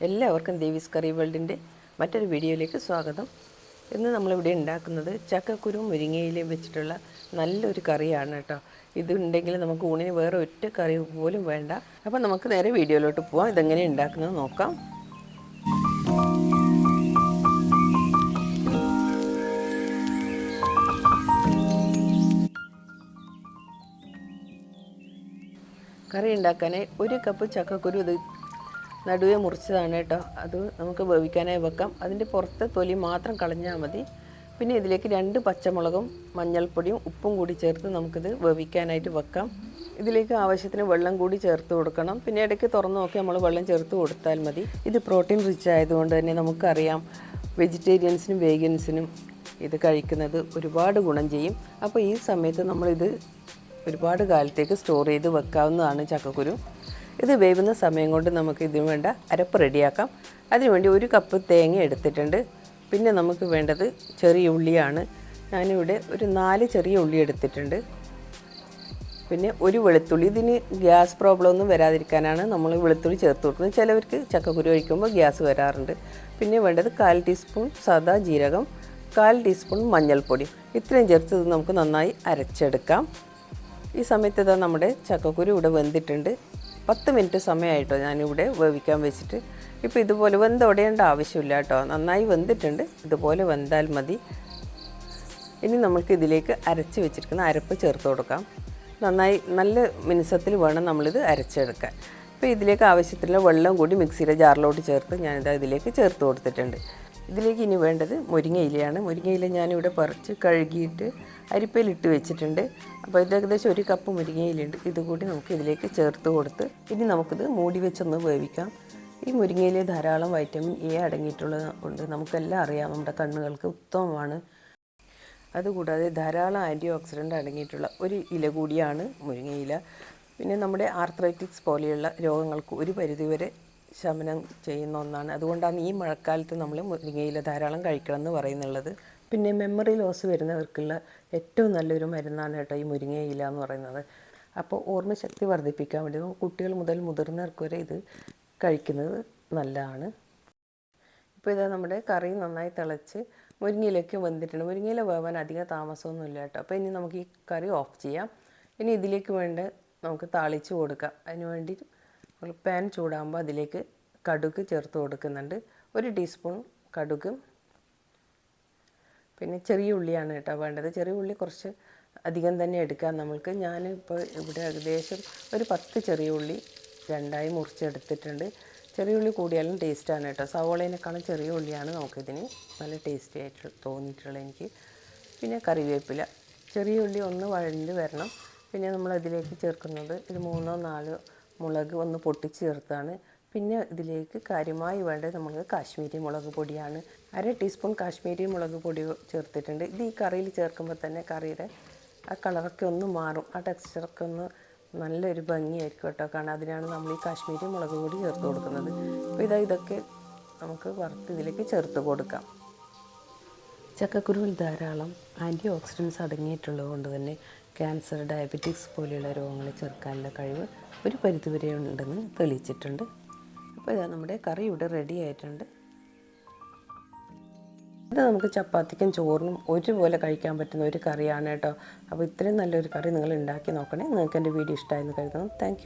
എല്ലാവർക്കും ദേവീസ് കറി വേൾഡിൻ്റെ മറ്റൊരു വീഡിയോയിലേക്ക് സ്വാഗതം. ഇന്ന് നമ്മളിവിടെ ഉണ്ടാക്കുന്നത് ചക്കക്കുരു മുരിങ്ങയിലയും വെച്ചിട്ടുള്ള നല്ലൊരു കറിയാണ് കേട്ടോ. ഇതുണ്ടെങ്കിൽ നമുക്ക് ഊണിന് വേറെ ഒറ്റ കറി പോലും വേണ്ട. അപ്പോൾ നമുക്ക് നേരെ വീഡിയോയിലോട്ട് പോവാം. ഇതെങ്ങനെ ഉണ്ടാക്കുന്നത് നോക്കാം. കറി ഉണ്ടാക്കാനായി 1 കപ്പ് ചക്കക്കുരു ഇത് നടുവേ മുറിച്ചതാണ് കേട്ടോ. അത് നമുക്ക് വേവിക്കാനായി വെക്കാം. അതിൻ്റെ പുറത്തെ തൊലി മാത്രം കളഞ്ഞാൽ മതി. പിന്നെ ഇതിലേക്ക് 2 പച്ചമുളകും മഞ്ഞൾപ്പൊടിയും ഉപ്പും കൂടി ചേർത്ത് നമുക്കിത് വേവിക്കാനായിട്ട് വെക്കാം. ഇതിലേക്ക് ആവശ്യത്തിന് വെള്ളം കൂടി ചേർത്ത് കൊടുക്കണം. പിന്നെ ഇടയ്ക്ക് തുറന്ന് നോക്കി നമ്മൾ വെള്ളം ചേർത്ത് കൊടുത്താൽ മതി. ഇത് പ്രോട്ടീൻ റിച്ച് ആയതുകൊണ്ട് തന്നെ നമുക്കറിയാം വെജിറ്റേറിയൻസിനും വേഗൻസിനും ഇത് കഴിക്കുന്നത് ഒരുപാട് ഗുണം ചെയ്യും. അപ്പോൾ ഈ സമയത്ത് നമ്മളിത് ഒരുപാട് കാലത്തേക്ക് സ്റ്റോർ ചെയ്ത് വെക്കാവുന്നതാണ് ചക്കക്കുരു. ഇത് വേവുന്ന സമയം കൊണ്ട് നമുക്ക് ഇതിന് വേണ്ട അരപ്പ് റെഡിയാക്കാം. അതിനുവേണ്ടി 1 കപ്പ് തേങ്ങ എടുത്തിട്ടുണ്ട്. പിന്നെ നമുക്ക് വേണ്ടത് ചെറിയ ഉള്ളിയാണ്. ഞാനിവിടെ ഒരു 4 ചെറിയ ഉള്ളി എടുത്തിട്ടുണ്ട്. പിന്നെ ഒരു വെളുത്തുള്ളി. ഇതിന് ഗ്യാസ് പ്രോബ്ലം ഒന്നും വരാതിരിക്കാനാണ് നമ്മൾ വെളുത്തുള്ളി ചേർത്ത് കൊടുക്കുന്നത്. ചിലവർക്ക് ചക്കക്കുരു കഴിക്കുമ്പോൾ ഗ്യാസ് വരാറുണ്ട്. പിന്നെ വേണ്ടത് 1/4 ടീസ്പൂൺ സാദാ ജീരകം, 1/4 ടീസ്പൂൺ മഞ്ഞൾപ്പൊടി. ഇത്രയും ചേർത്ത് ഇത് നമുക്ക് നന്നായി അരച്ചെടുക്കാം. ഈ സമയത്ത് ഇതാ നമ്മുടെ ചക്കക്കുരു ഇവിടെ വെന്തിട്ടുണ്ട്. 10 മിനിറ്റ് സമയമായിട്ടോ ഞാനിവിടെ വേവിക്കാൻ വെച്ചിട്ട്. ഇപ്പോൾ ഇതുപോലെ വെന്തുടയേണ്ട ആവശ്യമില്ല കേട്ടോ. നന്നായി വെന്തിട്ടുണ്ട്. ഇതുപോലെ വെന്താൽ മതി. ഇനി നമുക്ക് ഇതിലേക്ക് അരച്ച് വെച്ചിരിക്കുന്ന അരപ്പ് ചേർത്ത് കൊടുക്കാം. നന്നായി നല്ല മിനുസത്തിൽ വേണം നമ്മളിത് അരച്ചെടുക്കാൻ. ഇപ്പോൾ ഇതിലേക്ക് ആവശ്യത്തിലുള്ള വെള്ളം കൂടി മിക്സിയുടെ ജാറിലോട്ട് ചേർത്ത് ഞാനിതാ ഇതിലേക്ക് ചേർത്ത് കൊടുത്തിട്ടുണ്ട്. ഇതിലേക്ക് ഇനി വേണ്ടത് മുരിങ്ങയിലയാണ്. മുരിങ്ങയില ഞാനിവിടെ പറിച്ച് കഴുകിയിട്ട് അരിപ്പയിലിട്ട് വെച്ചിട്ടുണ്ട്. അപ്പോൾ ഇത് ഏകദേശം 1 കപ്പ് മുരിങ്ങയിലുണ്ട്. ഇതുകൂടി നമുക്ക് ഇതിലേക്ക് ചേർത്ത് കൊടുത്ത് ഇനി നമുക്കിത് മൂടി വെച്ചൊന്ന് വേവിക്കാം. ഈ മുരിങ്ങയില ധാരാളം വൈറ്റമിൻ എ അടങ്ങിയിട്ടുള്ളത് കൊണ്ട് നമുക്കെല്ലാം അറിയാം നമ്മുടെ കണ്ണുകൾക്ക് ഉത്തമമാണ്. അതുകൂടാതെ ധാരാളം ആൻറ്റി ഓക്സിഡൻ്റ് അടങ്ങിയിട്ടുള്ള ഒരു ഇല കൂടിയാണ് മുരിങ്ങയില. പിന്നെ നമ്മുടെ ആർത്രൈറ്റിക്സ് പോലെയുള്ള രോഗങ്ങൾക്ക് ഒരു പരിധിവരെ ശമനം ചെയ്യുന്ന ഒന്നാണ്. അതുകൊണ്ടാണ് ഈ മഴക്കാലത്ത് നമ്മൾ മുരിങ്ങയില ധാരാളം കഴിക്കണമെന്ന് പറയുന്നുള്ളത്. പിന്നെ മെമ്മറി ലോസ് വരുന്നവർക്കുള്ള ഏറ്റവും നല്ലൊരു മരുന്നാണ് കേട്ടോ ഈ മുരിങ്ങയില എന്ന് പറയുന്നത്. അപ്പോൾ ഓർമ്മശക്തി വർദ്ധിപ്പിക്കാൻ വേണ്ടി കുട്ടികൾ മുതൽ മുതിർന്നവർക്ക് വരെ ഇത് കഴിക്കുന്നത് നല്ലതാണ്. ഇപ്പോൾ ഇതാ നമ്മുടെ കറി നന്നായി തിളച്ച് മുരിങ്ങയിലേക്ക് വെന്തിട്ടുണ്ട്. മുരിങ്ങയില വേവാൻ അധികം താമസമൊന്നുമില്ല കേട്ടോ. അപ്പോൾ ഇനി നമുക്ക് ഈ കറി ഓഫ് ചെയ്യാം. ഇനി ഇതിലേക്ക് വേണ്ട നമുക്ക് താളിച്ച് കൊടുക്കാം. അതിന് വേണ്ടി പാൻ ചൂടാകുമ്പോൾ അതിലേക്ക് കടുക് ചേർത്ത് കൊടുക്കുന്നുണ്ട്. 1 ടീസ്പൂൺ കടുക്. പിന്നെ ചെറിയ ഉള്ളിയാണ് കേട്ടോ വേണ്ടത്. ചെറിയ ഉള്ളി കുറച്ച് അധികം തന്നെ എടുക്കാം നമ്മൾക്ക്. ഞാനിപ്പോൾ ഇവിടെ ഏകദേശം ഒരു 10 ചെറിയ ഉള്ളി 2ആയി മുറിച്ചെടുത്തിട്ടുണ്ട്. ചെറിയ ഉള്ളി കൂടിയാലും ടേസ്റ്റാണ് കേട്ടോ. സവോളേനേക്കാളും ചെറിയ ഉള്ളിയാണ് നമുക്കിതിന് നല്ല ടേസ്റ്റി ആയിട്ട് തോന്നിയിട്ടുള്ളത് എനിക്ക്. പിന്നെ കറിവേപ്പില. ചെറിയ ഉള്ളി ഒന്ന് വഴണ്ട് വരണം. പിന്നെ നമ്മളതിലേക്ക് ചേർക്കുന്നത് ഒരു 3-4 മുളക് ഒന്ന് പൊട്ടിച്ച് ചേർത്താണ്. പിന്നെ ഇതിലേക്ക് കാര്യമായി വേണ്ടത് നമുക്ക് കാശ്മീരി മുളക് പൊടിയാണ്. 1/2 ടീസ്പൂൺ കാശ്മീരി മുളക് പൊടി ചേർത്തിട്ടുണ്ട്. ഇത് ഈ കറിയിൽ ചേർക്കുമ്പോൾ തന്നെ കറിയുടെ ആ കളറൊക്കെ ഒന്ന് മാറും. ആ ടെക്സ്ചറൊക്കെ ഒന്ന് നല്ലൊരു ഭംഗിയായിരിക്കും കേട്ടോ കാണാൻ. അതിനാണ് നമ്മൾ ഈ കാശ്മീരി മുളക് പൊടി ചേർത്ത് കൊടുക്കുന്നത്. അപ്പോൾ ഇതൊക്കെ നമുക്ക് വറുത്ത് ഇതിലേക്ക് ചേർത്ത് കൊടുക്കാം. ചക്കക്കുരുവിൽ ധാരാളം ആൻറ്റി ഓക്സിഡൻസ് അടങ്ങിയിട്ടുള്ളത് കൊണ്ട് തന്നെ ക്യാൻസർ, ഡയബറ്റിക്സ് പോലെയുള്ള രോഗങ്ങളെ ചെറുക്കാനുള്ള കഴിവ് ഒരു പരിധിവരെ ഉണ്ടെന്ന് തെളിയിച്ചിട്ടുണ്ട്. അപ്പോൾ ഇതാ നമ്മുടെ കറി ഇവിടെ റെഡി ആയിട്ടുണ്ട്. ഇത് നമുക്ക് ചപ്പാത്തിക്കും ചോറിനും ഒരുപോലെ കഴിക്കാൻ പറ്റുന്ന ഒരു കറിയാണ് കേട്ടോ. അപ്പോൾ ഇത്രയും നല്ലൊരു കറി നിങ്ങൾ ഉണ്ടാക്കി നോക്കണേ. നിങ്ങൾക്ക് എൻ്റെ വീഡിയോ ഇഷ്ടമായെന്ന് കരുതുന്നു. താങ്ക്